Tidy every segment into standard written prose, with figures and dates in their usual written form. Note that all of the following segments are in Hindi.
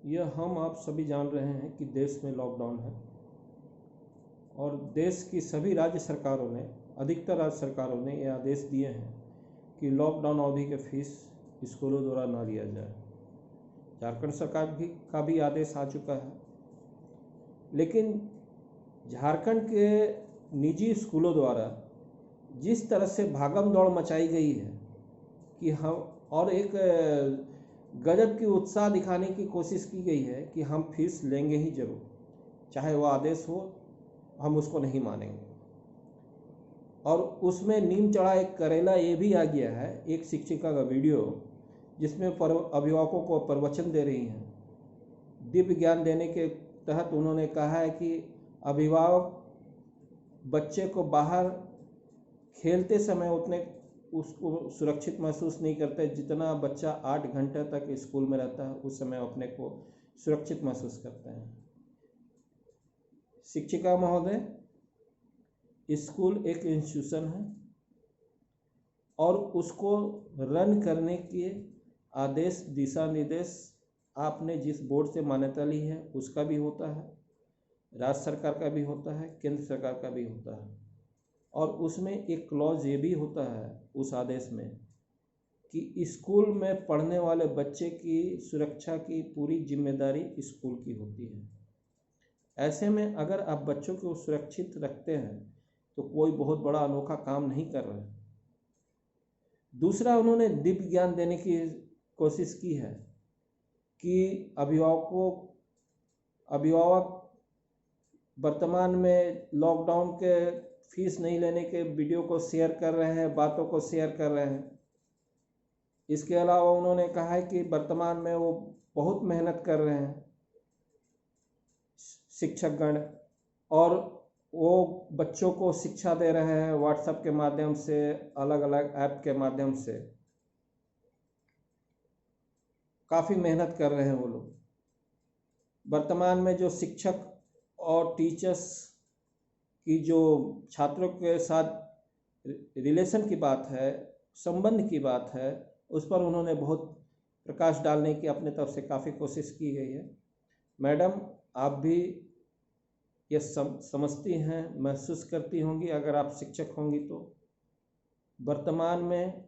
यह हम आप सभी जान रहे हैं कि देश में लॉकडाउन है और देश की सभी राज्य सरकारों ने, अधिकतर राज्य सरकारों ने यह आदेश दिए हैं कि लॉकडाउन अवधि के फीस स्कूलों द्वारा ना लिया जाए। झारखंड सरकार का भी आदेश आ चुका है, लेकिन झारखंड के निजी स्कूलों द्वारा जिस तरह से भागम दौड़ मचाई गई है कि हम और एक गजब की उत्साह दिखाने की कोशिश की गई है कि हम फीस लेंगे ही जरूर, चाहे वो आदेश हो, हम उसको नहीं मानेंगे। और उसमें नीम चढ़ा एक करेला ये भी आ गया है, एक शिक्षिका का वीडियो जिसमें अभिभावकों को प्रवचन दे रही हैं। दिव्य ज्ञान देने के तहत उन्होंने कहा है कि अभिभावक बच्चे को बाहर खेलते समय उतने उसको सुरक्षित महसूस नहीं करते जितना बच्चा 8 घंटे तक स्कूल में रहता है, उस समय अपने को सुरक्षित महसूस करते हैं। शिक्षिका महोदय, स्कूल एक इंस्टीट्यूशन है और उसको रन करने के आदेश, दिशा निर्देश आपने जिस बोर्ड से मान्यता ली है उसका भी होता है, राज्य सरकार का भी होता है, केंद्र सरकार का भी होता है। और उसमें एक क्लॉज ये भी होता है उस आदेश में कि स्कूल में पढ़ने वाले बच्चे की सुरक्षा की पूरी जिम्मेदारी स्कूल की होती है। ऐसे में अगर आप बच्चों को सुरक्षित रखते हैं तो कोई बहुत बड़ा अनोखा काम नहीं कर रहे। दूसरा, उन्होंने दिव्य ज्ञान देने की कोशिश की है कि अभिभावक वर्तमान में लॉकडाउन के फीस नहीं लेने के वीडियो को शेयर कर रहे हैं, बातों को शेयर कर रहे हैं। इसके अलावा उन्होंने कहा है कि वर्तमान में वो बहुत मेहनत कर रहे हैं शिक्षकगण, और वो बच्चों को शिक्षा दे रहे हैं व्हाट्सएप के माध्यम से, अलग अलग ऐप के माध्यम से। काफ़ी मेहनत कर रहे हैं वो लोग। वर्तमान में जो शिक्षक और टीचर्स की जो छात्रों के साथ रिलेशन की बात है, संबंध की बात है, उस पर उन्होंने बहुत प्रकाश डालने की अपने तरफ से काफ़ी कोशिश की गई है। मैडम, आप भी ये समझती हैं, महसूस करती होंगी अगर आप शिक्षक होंगी तो, वर्तमान में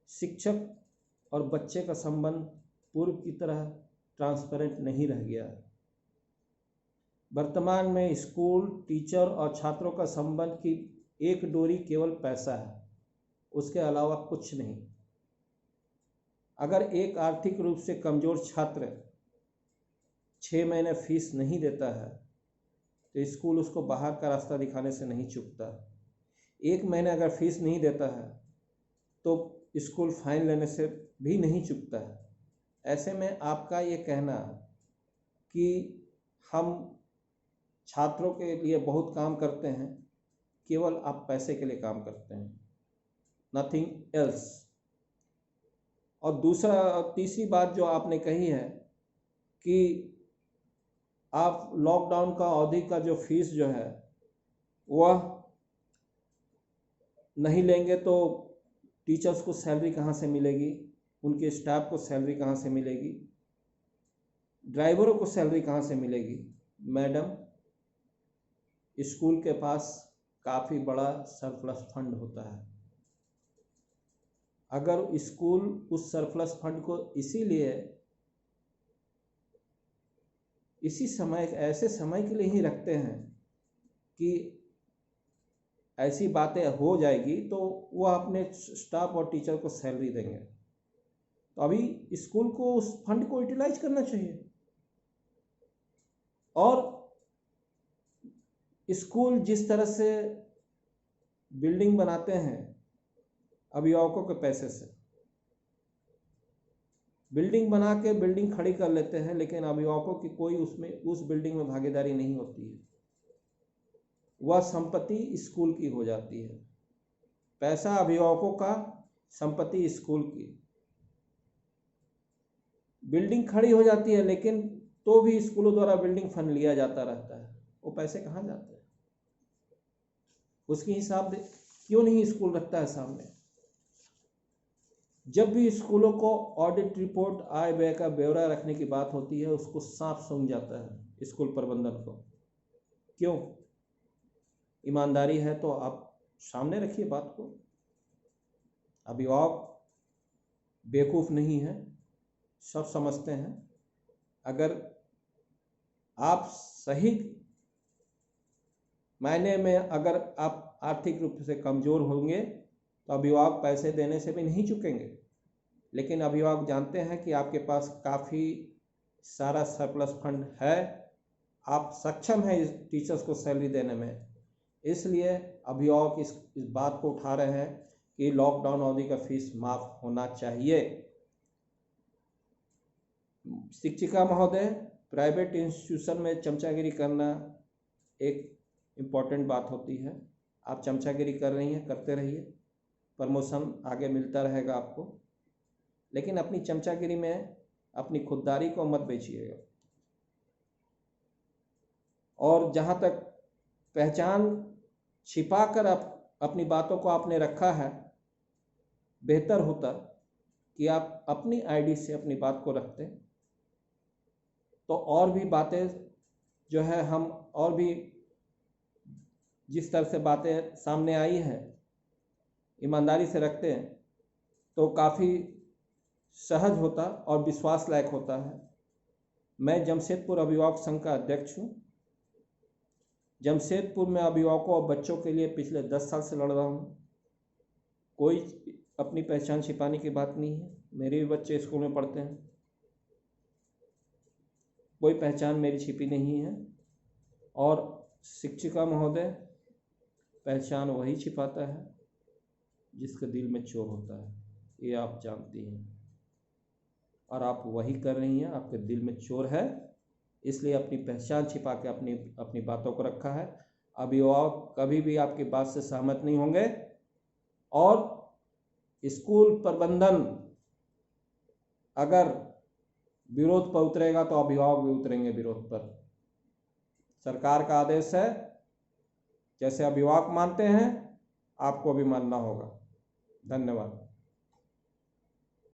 शिक्षक और बच्चे का संबंध पूर्व की तरह ट्रांसपेरेंट नहीं रह गया है। वर्तमान में स्कूल, टीचर और छात्रों का संबंध की एक डोरी केवल पैसा है, उसके अलावा कुछ नहीं। अगर एक आर्थिक रूप से कमज़ोर छात्र 6 महीने फीस नहीं देता है तो स्कूल उसको बाहर का रास्ता दिखाने से नहीं चूकता। 1 महीने अगर फीस नहीं देता है तो स्कूल फाइन लेने से भी नहीं चूकता है। ऐसे में आपका ये कहना कि हम छात्रों के लिए बहुत काम करते हैं, केवल आप पैसे के लिए काम करते हैं, नथिंग एल्स। और तीसरी बात जो आपने कही है कि आप लॉकडाउन का अवधि का जो फीस जो है वह नहीं लेंगे तो टीचर्स को सैलरी कहाँ से मिलेगी, उनके स्टाफ को सैलरी कहाँ से मिलेगी, ड्राइवरों को सैलरी कहाँ से मिलेगी। मैडम, स्कूल के पास काफ़ी बड़ा सरप्लस फंड होता है। अगर स्कूल उस सरप्लस फंड को ऐसे समय के लिए ही रखते हैं कि ऐसी बातें हो जाएगी तो वह अपने स्टाफ और टीचर को सैलरी देंगे, तो अभी स्कूल को उस फंड को यूटिलाइज करना चाहिए। और स्कूल जिस तरह से बिल्डिंग बनाते हैं अभिभावकों के पैसे से, बिल्डिंग बना के बिल्डिंग खड़ी कर लेते हैं, लेकिन अभिभावकों की कोई उस बिल्डिंग में भागीदारी नहीं होती है। वह संपत्ति स्कूल की हो जाती है। पैसा अभिभावकों का, संपत्ति स्कूल की। बिल्डिंग खड़ी हो जाती है लेकिन तो भी स्कूलों द्वारा बिल्डिंग फंड लिया जाता रहता है। वो पैसे कहाँ जाते हैं? उसकी हिसाब क्यों नहीं स्कूल रखता है सामने? जब भी स्कूलों को ऑडिट रिपोर्ट आय व्यय का ब्यौरा रखने की बात होती है, उसको सांप सूंघ जाता है स्कूल प्रबंधन को। क्यों? ईमानदारी है तो आप सामने रखिए बात को। अभिभावक बेवकूफ़ नहीं है, सब समझते हैं। अगर आप सही मायने में अगर आप आर्थिक रूप से कमज़ोर होंगे तो अभिभावक पैसे देने से भी नहीं चूकेंगे। लेकिन अभिभावक जानते हैं कि आपके पास काफ़ी सारा सरप्लस फंड है, आप सक्षम हैं इस टीचर्स को सैलरी देने में, इसलिए अभिभावक इस बात को उठा रहे हैं कि लॉकडाउन अवधि का फीस माफ़ होना चाहिए। शिक्षिका महोदय, प्राइवेट इंस्टीट्यूशन में चमचागिरी करना एक इम्पॉर्टेंट बात होती है। आप चमचागिरी कर रही हैं, करते रहिए, प्रमोशन आगे मिलता रहेगा आपको, लेकिन अपनी चमचागिरी में अपनी खुददारी को मत बेचिएगा। और जहाँ तक पहचान छिपाकर अपनी बातों को आपने रखा है, बेहतर होता कि आप अपनी आईडी से अपनी बात को रखते, तो और भी बातें जो है हम और भी जिस तरह से बातें सामने आई हैं ईमानदारी से रखते हैं तो काफ़ी सहज होता और विश्वास लायक होता है। मैं जमशेदपुर अभिभावक संघ का अध्यक्ष हूँ। जमशेदपुर में अभिभावकों और बच्चों के लिए पिछले 10 साल से लड़ रहा हूँ। कोई अपनी पहचान छिपाने की बात नहीं है। मेरे भी बच्चे स्कूल में पढ़ते हैं, कोई पहचान मेरी छिपी नहीं है। और शिक्षिका महोदय, पहचान वही छिपाता है जिसके दिल में चोर होता है, ये आप जानती हैं, और आप वही कर रही हैं। आपके दिल में चोर है, इसलिए अपनी पहचान छिपा के अपनी बातों को रखा है। अभिभावक कभी भी आपकी बात से सहमत नहीं होंगे और स्कूल प्रबंधन अगर विरोध पर उतरेगा तो अभिभावक भी उतरेंगे विरोध पर। सरकार का आदेश है, जैसे अभिभावक मानते हैं आपको भी मानना होगा। धन्यवाद।